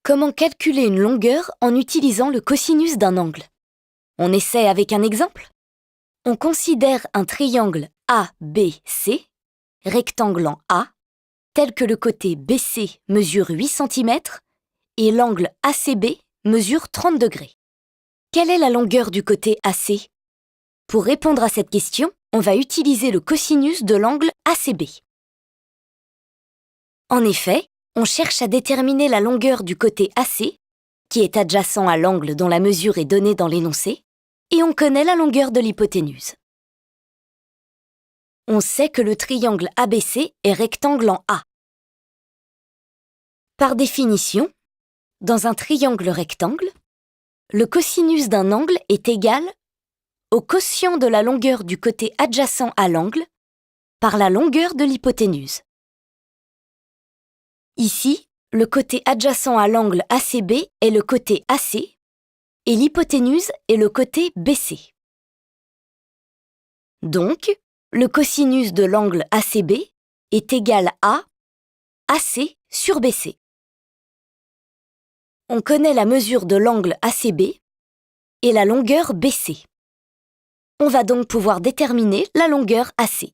Comment calculer une longueur en utilisant le cosinus d'un angle? On essaie avec un exemple? On considère un triangle ABC, rectangle en A, tel que le côté BC mesure 8 cm et l'angle ACB mesure 30 degrés. Quelle est la longueur du côté AC? Pour répondre à cette question, on va utiliser le cosinus de l'angle ACB. En effet, on cherche à déterminer la longueur du côté AC, qui est adjacent à l'angle dont la mesure est donnée dans l'énoncé, et on connaît la longueur de l'hypoténuse. On sait que le triangle ABC est rectangle en A. Par définition, dans un triangle rectangle, le cosinus d'un angle est égal au quotient de la longueur du côté adjacent à l'angle par la longueur de l'hypoténuse. Ici, le côté adjacent à l'angle ACB est le côté AC et l'hypoténuse est le côté BC. Donc, le cosinus de l'angle ACB est égal à AC sur BC. On connaît la mesure de l'angle ACB et la longueur BC. On va donc pouvoir déterminer la longueur AC.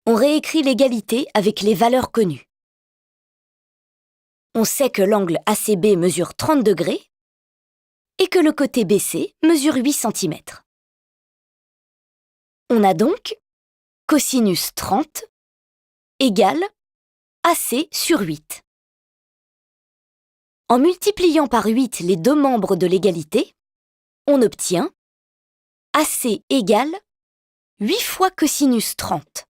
On réécrit l'égalité avec les valeurs connues. On sait que l'angle ACB mesure 30 degrés et que le côté BC mesure 8 cm. On a donc cosinus 30 égale AC sur 8. En multipliant par 8 les deux membres de l'égalité, on obtient AC égale 8 fois cosinus 30.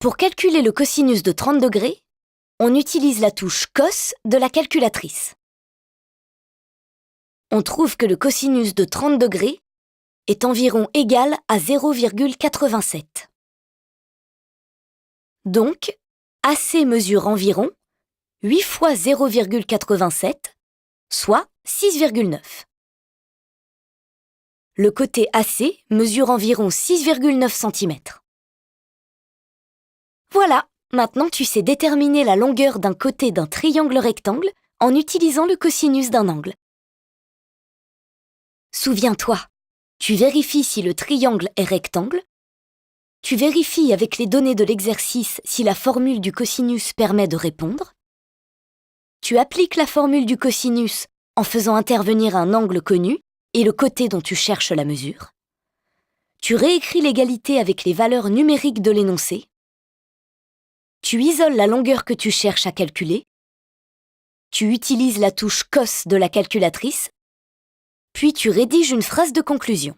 Pour calculer le cosinus de 30 degrés, on utilise la touche cos de la calculatrice. On trouve que le cosinus de 30 degrés est environ égal à 0,87. Donc, AC mesure environ 8 fois 0,87, soit 6,9. Le côté AC mesure environ 6,9 cm. Voilà, maintenant tu sais déterminer la longueur d'un côté d'un triangle rectangle en utilisant le cosinus d'un angle. Souviens-toi, tu vérifies si le triangle est rectangle, tu vérifies avec les données de l'exercice si la formule du cosinus permet de répondre, tu appliques la formule du cosinus en faisant intervenir un angle connu et le côté dont tu cherches la mesure, tu réécris l'égalité avec les valeurs numériques de l'énoncé, tu isoles la longueur que tu cherches à calculer, tu utilises la touche cos de la calculatrice, puis tu rédiges une phrase de conclusion.